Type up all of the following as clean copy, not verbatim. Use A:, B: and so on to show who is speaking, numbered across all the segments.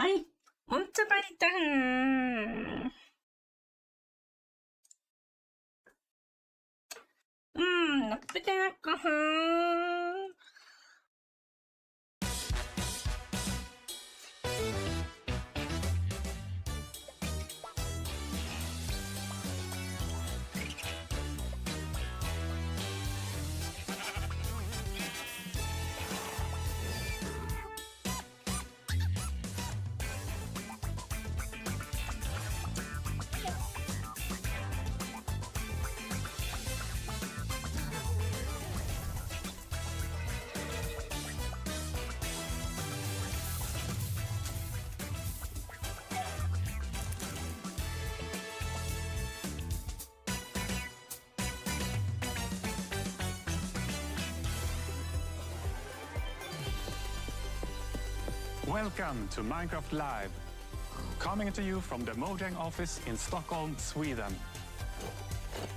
A: 아이, 엄청 맛있다. 나쁘지 않을까.
B: Welcome to Minecraft Live, coming to you from the Mojang office in Stockholm, Sweden.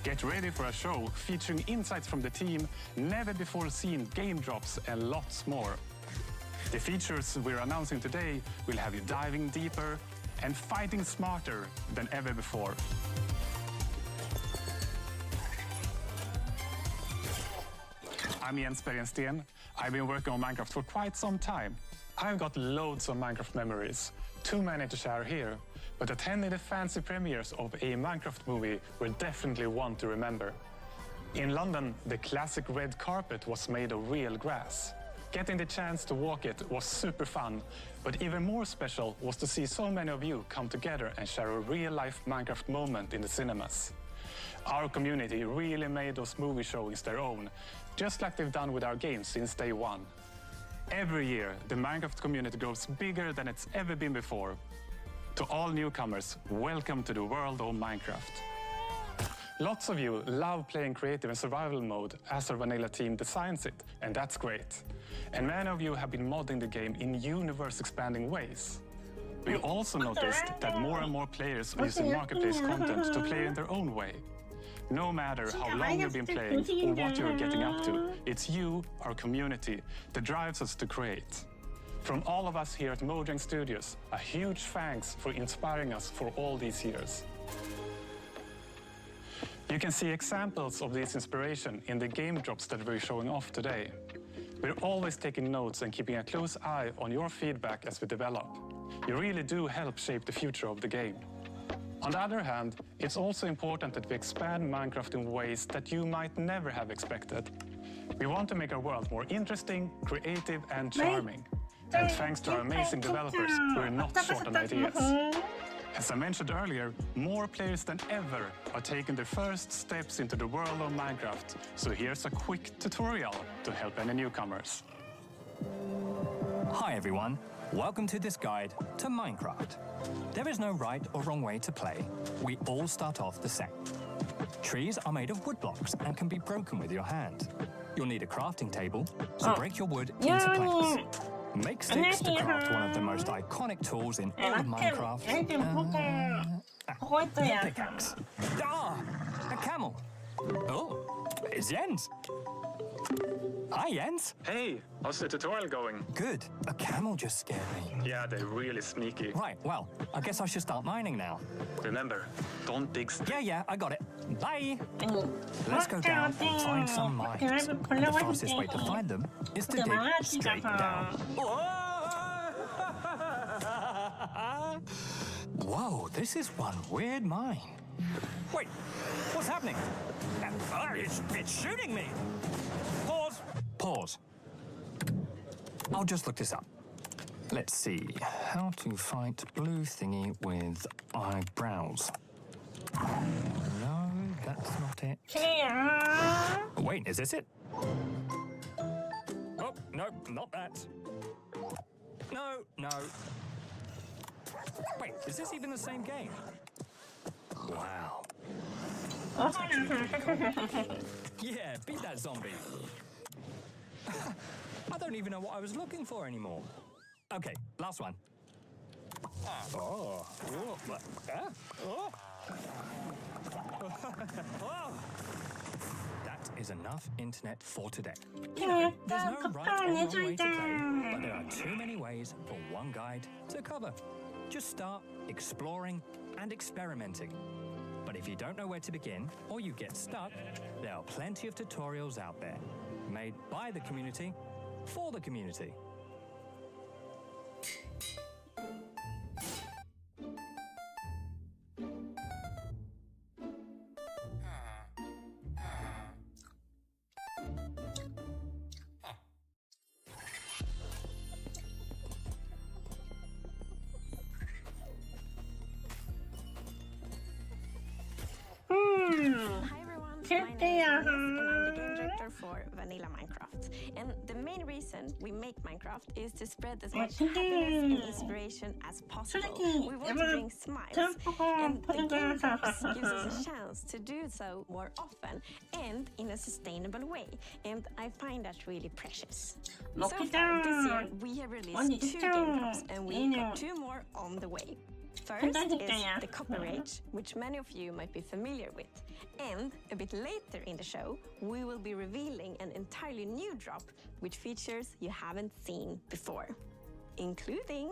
B: Get ready for a show featuring insights from the team, never before seen game drops, and lots more. The features we're announcing today will have you diving deeper and fighting smarter than ever before. I'm Jens Bergensten. I've been working on Minecraft for quite some time. I've got loads of Minecraft memories, too many to share here, but attending the fancy premieres of a Minecraft movie were definitely one to remember. In London, the classic red carpet was made of real grass. Getting the chance to walk it was super fun, but even more special was to see so many of you come together and share a real-life Minecraft moment in the cinemas. Our community really made those movie showings their own, just like they've done with our games since day one. Every year, the Minecraft community grows bigger than it's ever been before. To all newcomers, welcome to the world of Minecraft. Lots of you love playing creative and survival mode as our vanilla team designs it, and that's great. And many of you have been modding the game in universe-expanding ways. We also noticed that more and more players are using marketplace content to play in their own way. No matter how long you've been playing or what you're getting up to, it's you, our community, that drives us to create. From all of us here at Mojang Studios, a huge thanks for inspiring us for all these years. You can see examples of this inspiration in the game drops that we're showing off today. We're always taking notes and keeping a close eye on your feedback as we develop. You really do help shape the future of the game. On the other hand, it's also important that we expand Minecraft in ways that you might never have expected. We want to make our world more interesting, creative, and charming. And thanks to our amazing developers, we're not short on ideas. As I mentioned earlier, more players than ever are taking their first steps into the world of Minecraft. So here's a quick tutorial to help any newcomers.
C: Hi everyone, welcome to this guide to Minecraft. There is no right or wrong way to play. We all start off the same. Trees are made of wood blocks and can be broken with your hand. You'll need a crafting table, so break your wood into planks. Make sticks to craft one of the most iconic tools in all of Minecraft. The pickaxe. Ah, a camel. Oh, it's Jens. Hi, Jens.
B: Hey, how's the tutorial going?
C: Good. A camel just scared me.
B: Yeah, they're really sneaky.
C: Right, well, I guess I should start mining now.
B: Remember, don't dig
C: Yeah, I got it. Bye. Let's go down and find some mines. The fastest way to find them is to dig straight down. Whoa, this is one weird mine. Wait, what's happening? It's shooting me. Pause. I'll just look this up. Let's see. How to fight blue thingy with eyebrows. No, that's not it. Wait, is this it? Oh, no, not that. No. Wait, is this even the same game? Wow. Yeah, beat that zombie. I don't even know what I was looking for anymore. Okay, last one. That is enough internet for today. There's no right or wrong way to play, but there are too many ways days for one guide to cover. Just start exploring and experimenting. But if you don't know where to begin or you get stuck, there are plenty of tutorials out there, made by the community for the community.
D: Hi everyone, my name is Agnes and I'm the game director for Vanilla Minecraft. And the main reason we make Minecraft is to spread as much happiness and inspiration as possible. We want to bring smiles, and the game drops gives us a chance to do so more often and in a sustainable way. And I find that really precious. So far this year we have released 2 game drops and we've got 2 more on the way. First is the Copper Age, which many of you might be familiar with. And a bit later in the show, we will be revealing an entirely new drop with features you haven't seen before, including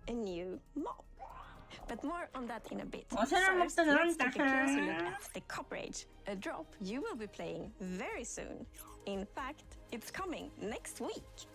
D: a new mob. But more on that in a bit. First, let's take a closer look at the Copper Age, a drop you will be playing very soon. In fact, it's coming next week.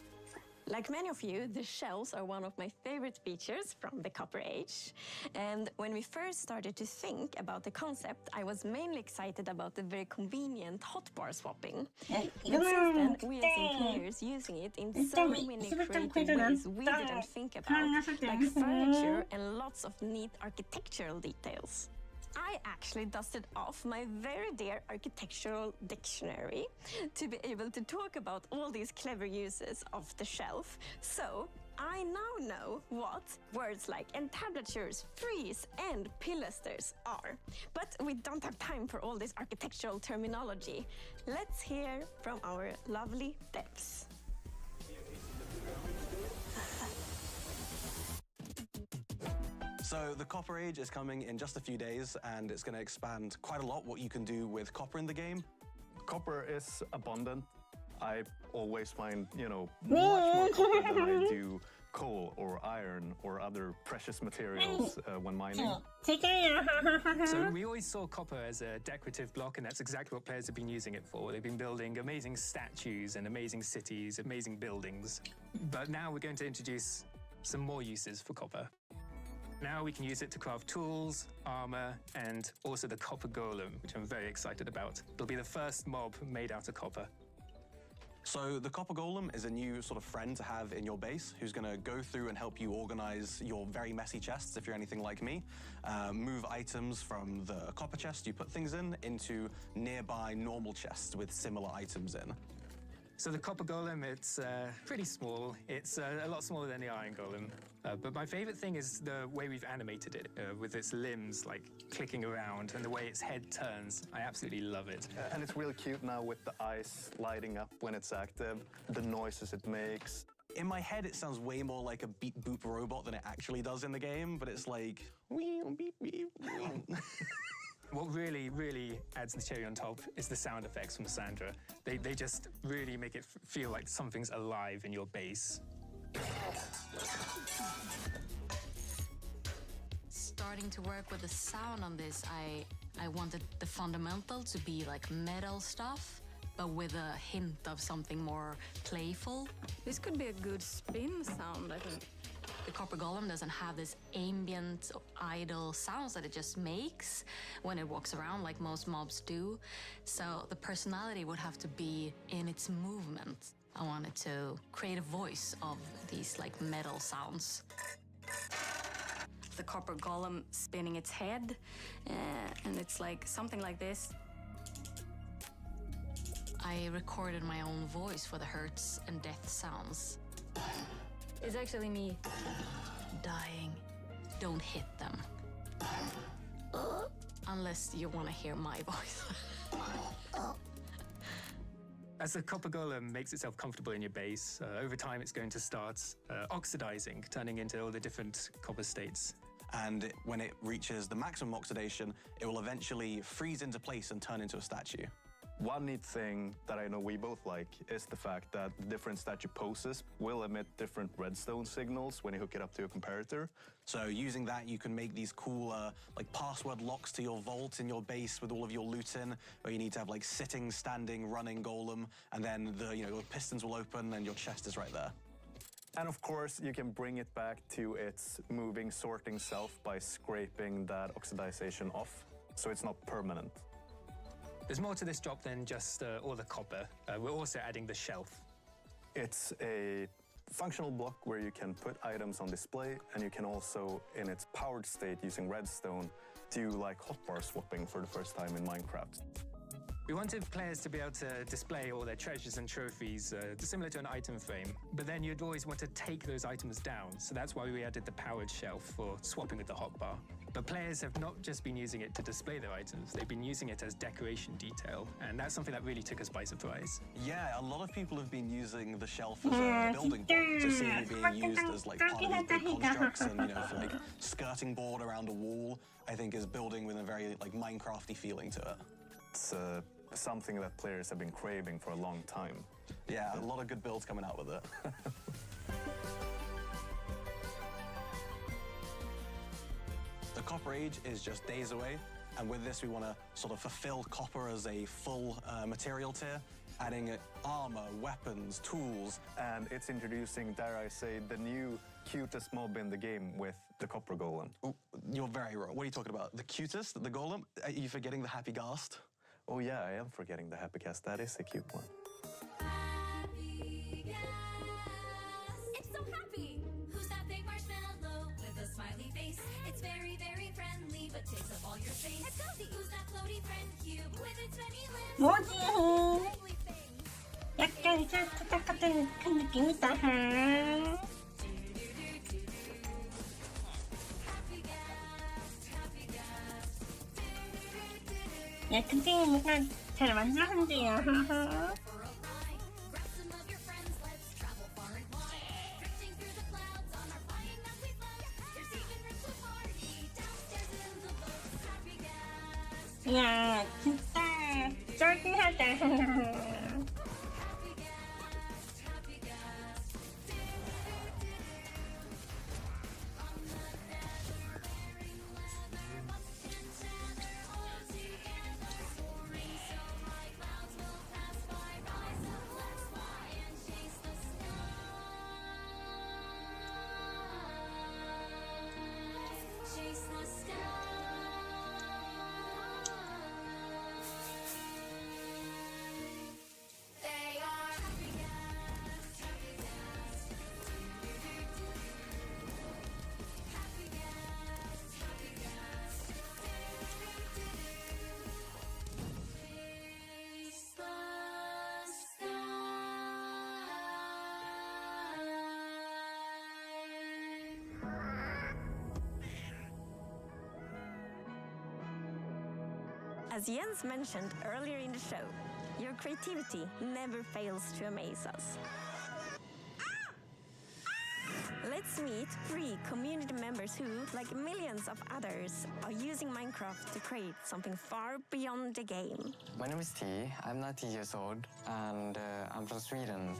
D: Like many of you, the shells are one of my favorite features from the Copper Age. And when we first started to think about the concept, I was mainly excited about the very convenient hotbar swapping. But since then, we have seen players using it in so many creative ways we didn't think about, like furniture and lots of neat architectural details. I actually dusted off my very dear architectural dictionary to be able to talk about all these clever uses of the shelf. So I now know what words like entablatures, frieze, and pilasters are. But we don't have time for all this architectural terminology. Let's hear from our lovely devs.
E: So the Copper Age is coming in just a few days, and it's going to expand quite a lot what you can do with copper in the game.
F: Copper is abundant. I always find, much more copper than I do coal or iron or other precious materials when mining.
C: So we always saw copper as a decorative block, and that's exactly what players have been using it for. They've been building amazing statues and amazing cities, amazing buildings. But now we're going to introduce some more uses for copper. Now we can use it to craft tools, armor, and also the copper golem, which I'm very excited about. It'll be the first mob made out of copper.
E: So the Copper Golem is a new sort of friend to have in your base who's going to go through and help you organize your very messy chests, if you're anything like me. Move items from the copper chest you put things in into nearby normal chests with similar items in.
C: So the copper golem, it's pretty small. It's a lot smaller than the iron golem. But my favorite thing is the way we've animated it, with its limbs like clicking around and the way its head turns. I absolutely love it.
F: And it's really cute now with the eyes lighting up when it's active, the noises it makes.
E: In my head, it sounds way more like a beep boop robot than it actually does in the game, but it's like, wee, beep, beep, wee.
C: What really, really adds the cherry on top is the sound effects from Sandra. They just really make it feel like something's alive in your base.
G: Starting to work with the sound on this, I wanted the fundamental to be like metal stuff, but with a hint of something more playful.
H: This could be a good spin sound, I think.
G: The Copper Golem doesn't have this ambient, idle sounds that it just makes when it walks around like most mobs do. So the personality would have to be in its movement. I wanted to create a voice of these like metal sounds.
H: The Copper Golem spinning its head, and it's like something like this.
G: I recorded my own voice for the hurts and death sounds.
H: It's actually me.
G: Dying. Don't hit them. Unless you want to hear my voice.
C: As the copper golem makes itself comfortable in your base, over time it's going to start oxidizing, turning into all the different copper states.
E: And when it reaches the maximum oxidation, it will eventually freeze into place and turn into a statue.
F: One neat thing that I know we both like is the fact that the different statue poses will emit different redstone signals when you hook it up to a comparator.
E: So using that, you can make these cool like password locks to your vault in your base with all of your loot in, where you need to have like sitting, standing, running golem, and then the pistons will open and your chest is right there.
F: And of course, you can bring it back to its moving, sorting self by scraping that oxidization off, so it's not permanent.
I: There's more to this drop than just all the copper. We're also adding the shelf.
F: It's a functional block where you can put items on display, and you can also, in its powered state using redstone, do like hotbar swapping for the first time in Minecraft.
I: We wanted players to be able to display all their treasures and trophies, similar to an item frame, but then you'd always want to take those items down, so that's why we added the powered shelf for swapping with the hotbar. But players have not just been using it to display their items, they've been using it as decoration detail, and that's something that really took us by surprise.
E: Yeah, a lot of people have been using the shelf as a building block, so seeing it being used as like part of these big constructs and for like skirting board around a wall, I think is building with a very like Minecrafty feeling to it.
F: It's something that players have been craving for a long time.
E: Yeah, a lot of good builds coming out with it. The Copper Age is just days away, and with this we want to sort of fulfill copper as a full material tier, adding armor, weapons, tools.
F: And it's introducing, dare I say, the new cutest mob in the game with the Copper Golem.
E: Ooh, you're very wrong. What are you talking about? The cutest? The golem? Are you forgetting the Happy Ghast?
F: Oh yeah, I am forgetting the Happy Ghast. That is a cute one.
J: Happy Ghast. It's so happy. Who's that big marshmallow with a smiley face? It's very, very friendly, but takes up all your space. It's cozy. Who's that floaty friend cube with its many limbs?
A: 뭐지?
J: Lively things.
A: 약간 짤짤 같은 큰 느낌이다. 야, 근데 뭔가 잘 만들었는데요. 야, 진짜 쩔긴하다.
J: Chase the sky. They are happy gas, happy gas. Happy gas, happy gas. Chase the
D: As Jens mentioned earlier in the show, your creativity never fails to amaze us. Let's meet 3 community members who, like millions of others, are using Minecraft to create something far beyond the game.
K: My name is T. I'm 19 years old and I'm from Sweden.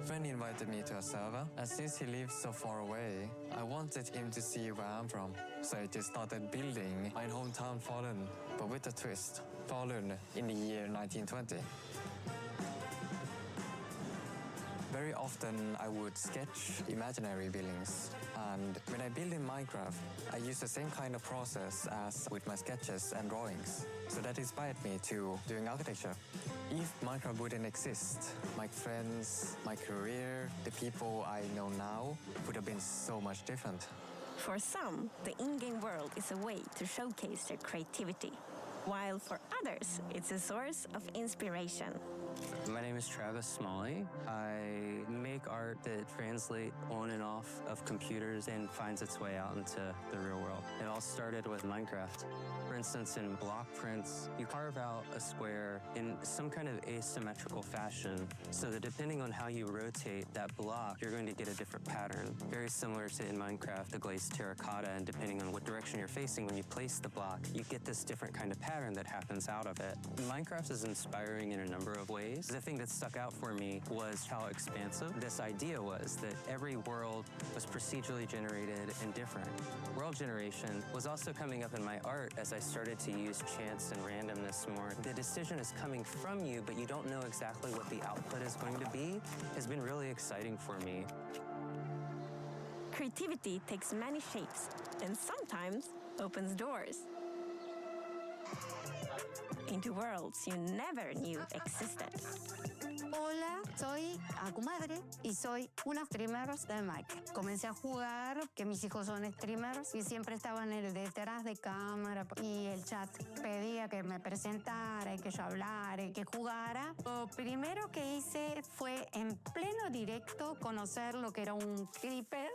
K: A friend invited me to a server, and since he lives so far away, I wanted him to see where I'm from. So I just started building my hometown Falun, but with a twist. Falun in the year 1920. Very often I would sketch imaginary buildings, and when I build in Minecraft, I use the same kind of process as with my sketches and drawings. So that inspired me to doing architecture. If Minecraft wouldn't exist, my friends, my career, the people I know now would have been so much different.
D: For some, the in-game world is a way to showcase their creativity, while for others, it's a source of inspiration.
L: My name is Travis Smalley. I make art that translates on and off of computers and finds its way out into the real world. It all started with Minecraft. For instance, in block prints, you carve out a square in some kind of asymmetrical fashion so that depending on how you rotate that block, you're going to get a different pattern. Very similar to in Minecraft, the glazed terracotta, and depending on what direction you're facing when you place the block, you get this different kind of pattern that happens out of it. Minecraft is inspiring in a number of ways. The thing that stuck out for me was how expansive this idea was, that every world was procedurally generated and different. World generation was also coming up in my art as I started to use chance and randomness more. The decision is coming from you, but you don't know exactly what the output is going to be, has been really exciting for me.
D: Creativity takes many shapes and sometimes opens doors into worlds you never knew existed.
M: Hola, soy Akumadre y soy una streamer de Minecraft. Comencé a jugar, que mis hijos son streamers y siempre estaba en el detrás de cámara y el chat pedía que me presentara y que yo hablara y que jugara. Lo primero que hice fue en pleno directo conocer lo que era un creeper.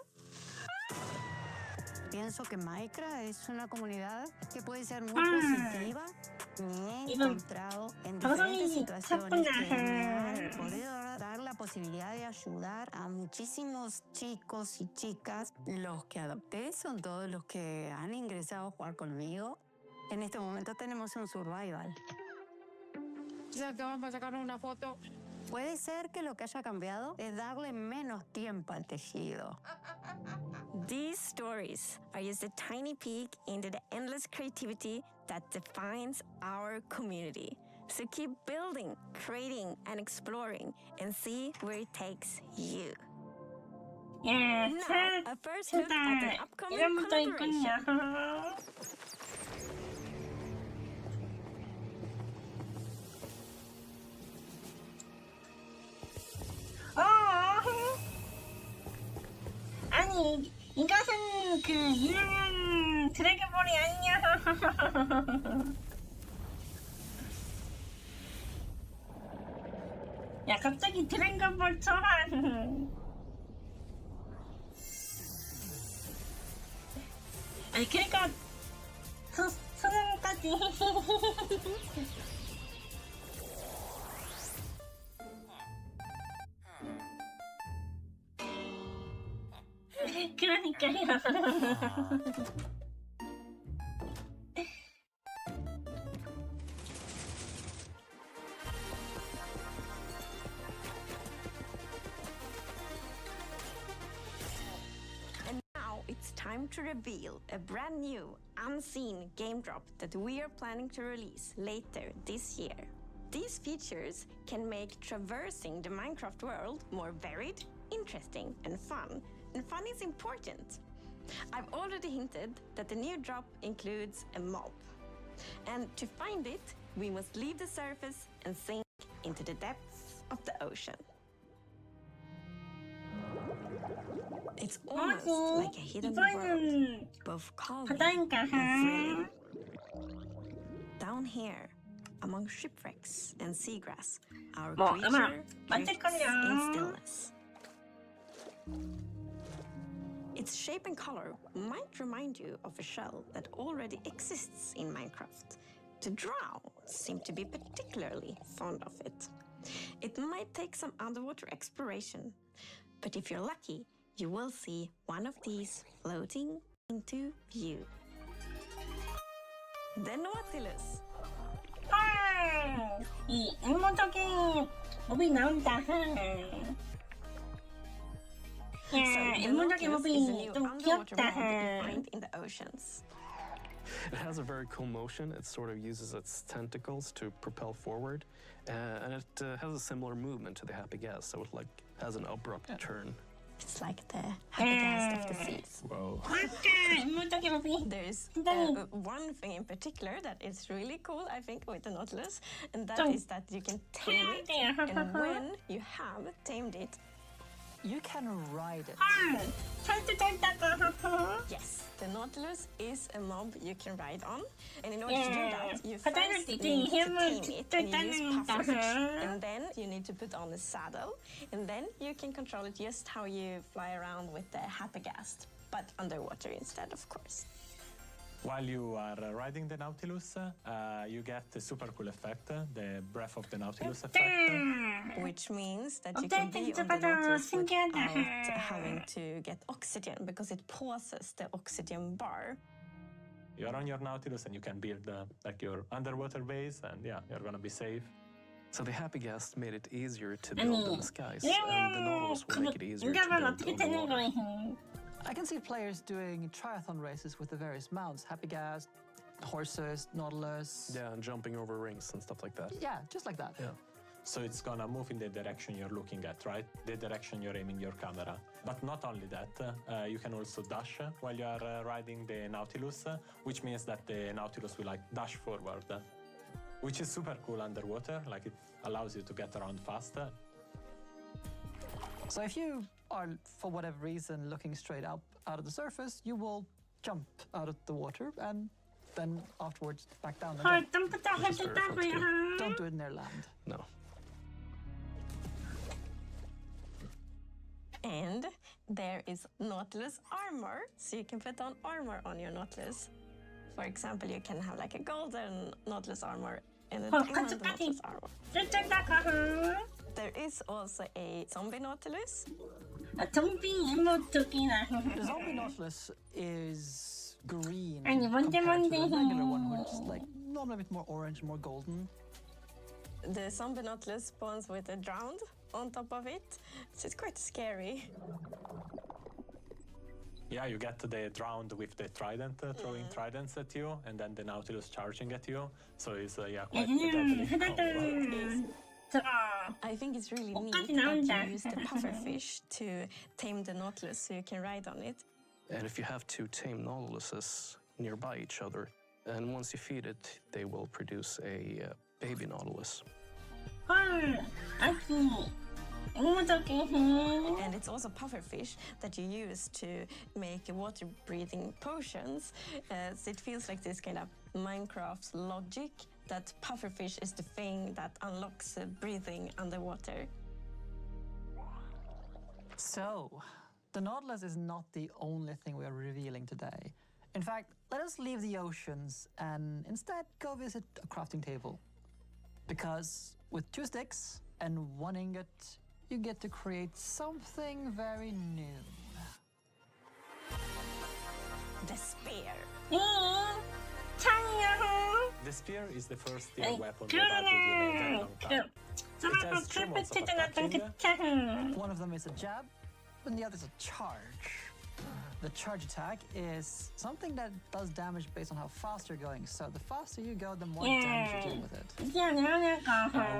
M: Pienso que Minecraft es una comunidad que puede ser muy positiva. Me he encontrado en diferentes situaciones que me han podido dar la posibilidad de ayudar a muchísimos chicos y chicas. Los que adopté son todos los que han ingresado a jugar conmigo. En este momento tenemos un survival. Ya que vamos a sacar una foto. Puede ser que lo que haya cambiado es darle menos tiempo al tejido.
D: These stories are just a tiny peek into the endless creativity that defines our community. So keep building, creating, and exploring and see where it takes you.
A: 예,
D: Now, a first look at an upcoming
A: 이런 것도 있군요.
D: collaboration.
A: 아니, 이것은 그 유명한 드래곤볼이 아니냐. 야, 갑자기 드래곤볼 초반. 아니, 그러니까 소년까지. 그러니까요.
D: And now it's time to reveal a brand new, unseen game drop that we are planning to release later this year. These features can make traversing the Minecraft world more varied, interesting, and fun. And fun is important. I've already hinted that the new drop includes a mob. And to find it, we must leave the surface and sink into the depths of the ocean. It's almost like a hidden world, both calming and thrilling. Down here, among shipwrecks and seagrass, our creature drifts in stillness. Its shape and color might remind you of a shell that already exists in Minecraft. The drow seem to be particularly fond of it. It might take some underwater exploration, but if you're lucky, you will see one of these floating into view. The Nautilus.
A: 이 앵무적인 몹이 나온다. 야, 앵무적인 몹이 좀 귀엽다.
D: In the oceans.
N: It has a very cool motion. It sort of uses its tentacles to propel forward, and it has a similar movement to the Happy Gas, so it has an abrupt turn.
D: It's like the Happy Gas of the seas.
N: Whoa.
D: There's one thing in particular that is really cool, I think, with the Nautilus, and that is that you can tame it, and when you have tamed it,
O: you can ride it.
D: Yes, the Nautilus is a mob you can ride on, and in order to do that, you first need to tame it, and you use pufferfish, and then you need to put on a saddle, and then you can control it just how you fly around with the Happygast, but underwater instead, of course.
B: While you are riding the Nautilus, you get the super cool effect, the Breath of the Nautilus effect.
D: Which means that you can be on the Nautilus without having to get oxygen, because it pauses the oxygen bar.
B: You're on your Nautilus and you can build like your underwater base, and yeah, you're gonna be safe.
N: So the Happygast made it easier to build in the skies, and the Nautilus will make it easier to build on the water.
O: I can see players doing triathlon races with the various mounts, Happygast, horses, Nautilus.
N: Yeah, and jumping over rings and stuff like that.
O: Yeah, just like that.
N: Yeah.
B: So it's gonna move in the direction you're looking at, right? The direction you're aiming your camera. But not only that, you can also dash while you are riding the Nautilus, which means that the Nautilus will like dash forward, which is super cool underwater. Like it allows you to get around faster.
O: So if you are, for whatever reason, looking straight up out of the surface, you will jump out of the water and then afterwards back down again. Don't do it near land.
N: No.
D: And there is Nautilus armor, so you can put on armor on your Nautilus. For example, you can have like a golden Nautilus armor and a diamond Nautilus armor. There is also a zombie Nautilus.
O: The zombie Nautilus is green compared to the regular one, which is like normally a bit more orange, more golden.
D: The zombie Nautilus spawns with a drowned on top of it, so it's quite scary.
B: Yeah, you get the drowned with the trident, throwing tridents at you, and then the Nautilus charging at you. So it's yeah, quite deadly.
D: I think it's really neat that you use the pufferfish to tame the Nautilus so you can ride on it.
N: And if you have two tame Nautiluses nearby each other, and once you feed it, they will produce a baby Nautilus.
D: And it's also pufferfish that you use to make water-breathing potions. So it feels like this kind of Minecraft logic that pufferfish is the thing that unlocks breathing underwater.
O: So, the Nautilus is not the only thing we are revealing today. In fact, let us leave the oceans and instead go visit a crafting table. Because with 2 sticks and 1 ingot, you get to create something very new.
D: The spear.
B: The spear is the first steel weapon that we made in a long time. It has 2 modes of attacking.
O: One of them is a jab, and the other is a charge. The charge attack is something that does damage based on how fast you're going. So the faster you go, the more damage you do with it.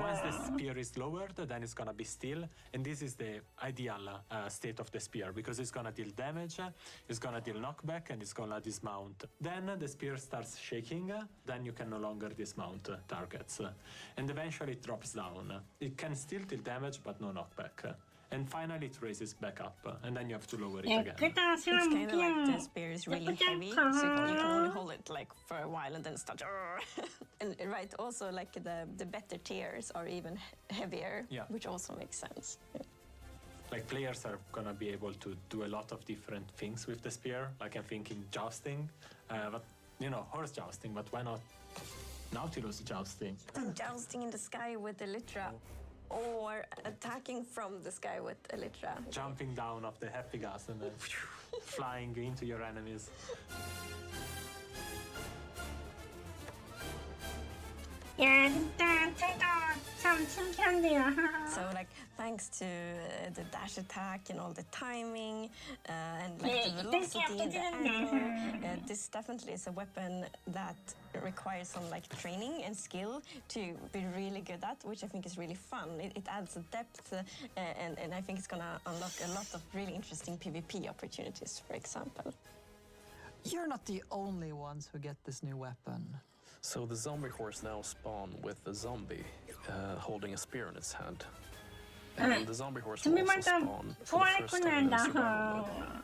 B: Once the spear is lowered, then it's gonna be still, and this is the ideal state of the spear because it's gonna deal damage, it's gonna deal knockback, and it's gonna dismount. Then the spear starts shaking, then you can no longer dismount targets, and eventually it drops down. It can still deal damage, but no knockback. And finally it raises back up, and then you have to lower it again.
D: It's kind of like the spear is really heavy, so you can only hold it like for a while and then start. And right, also like the better tiers are even heavier, which also makes sense. Yeah.
B: Like players are gonna be able to do a lot of different things with the spear. Like I'm thinking jousting, but you know, horse jousting, but why not Nautilus jousting?
D: Jousting in the sky with Elytra. Or attacking from the sky with Elytra.
B: Jumping down off the Happygast and then flying into your enemies.
D: So like thanks to the dash attack and all the timing and like the velocity and the angle, this definitely is a weapon that requires some like training and skill to be really good at, which I think is really fun. It adds a depth and I think it's gonna unlock a lot of really interesting PvP opportunities, for example.
O: You're not the only ones who get this new weapon.
N: So the zombie horse now spawn with the zombie holding a spear in its hand. And the zombie horse will
A: 준비
N: also
A: 만점
N: spawn for the first time
A: 좋아했구나
N: in the
A: 나.
N: survival mode.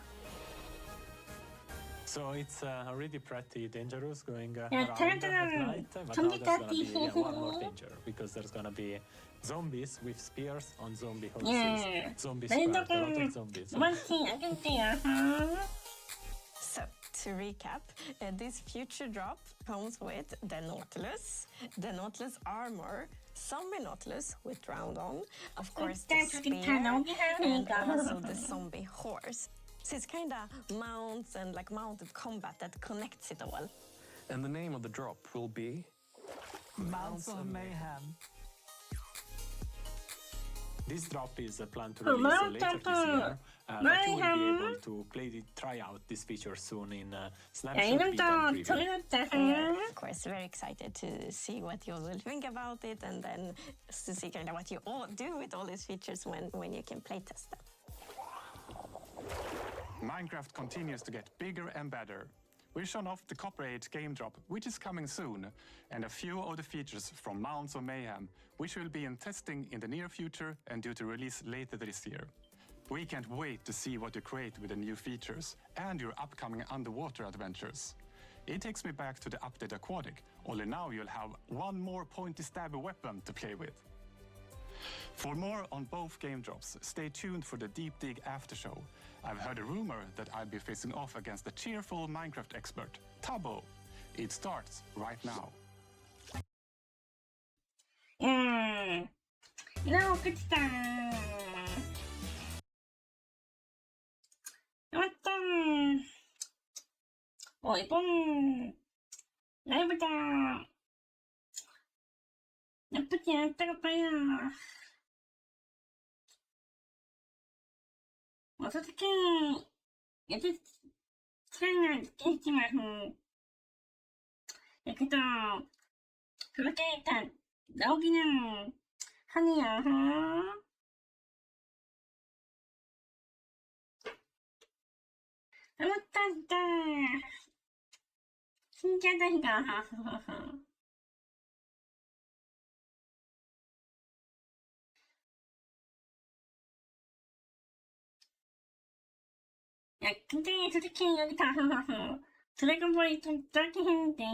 P: So it's already pretty dangerous going
A: 야,
P: around at
A: 테레트는
P: night, but now there's gonna be
A: 좀비까지.
P: one more danger because there's gonna be zombies with spears on zombie horses.
A: 예.
P: Zombie squad, a lot
A: 랜덤은
P: of zombies.
A: 도망치 않겠지요.
D: So, to recap, this future drop comes with the Nautilus armor, zombie Nautilus with round on, of course the spear, and also the zombie horse. So it's kind of mounts and like mounted combat that connects it all.
N: And the name of the drop will be
O: Mounts of Mayhem.
P: This drop is planned to release later this year, but you will be able to try out this feature soon in Snapshot Beta and Preview.
D: Of course, very excited to see what you will think about it, and then to see kind of what you all do with all these features when you can playtest them.
B: Minecraft continues to get bigger and better. We've shown off the Copper 8 game drop, which is coming soon, and a few of the features from Mounts of Mayhem, which will be in testing in the near future and due to release later this year. We can't wait to see what you create with the new features and your upcoming underwater adventures. It takes me back to the update Aquatic, only now you'll have one more pointy stabby weapon to play with. For more on both game drops, stay tuned for the Deep Dig after show. I've heard a rumor that I'll be facing off against the cheerful Minecraft expert, Tabo. It starts right now.
A: 이거 끝이다. 어떤 이번 라이브가 나쁘지 않다고 봐요. 솔직히 예전 차이는 느끼지만 그래도 그렇게 다 나오기는 하네요. 아무튼 진짜 신기하다 이거. 야, 근데 솔직히 여기 다 드래곤볼이 좀 짧게 했는데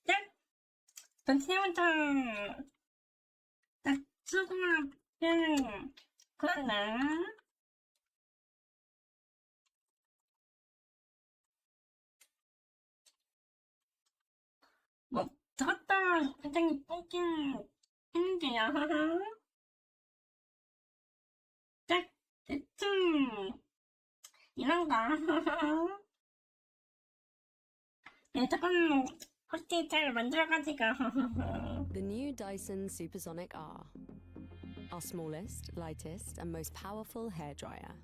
A: 딱 전체부터 딱 수고만 하면 그러나 뭐 저것도 굉장히 뽑긴 했는데요. 딱 대충 이런가. 네, 조금 혹시 잘 만들어가지고.
Q: The new Dyson Supersonic R. Our smallest, lightest, and most powerful hairdryer.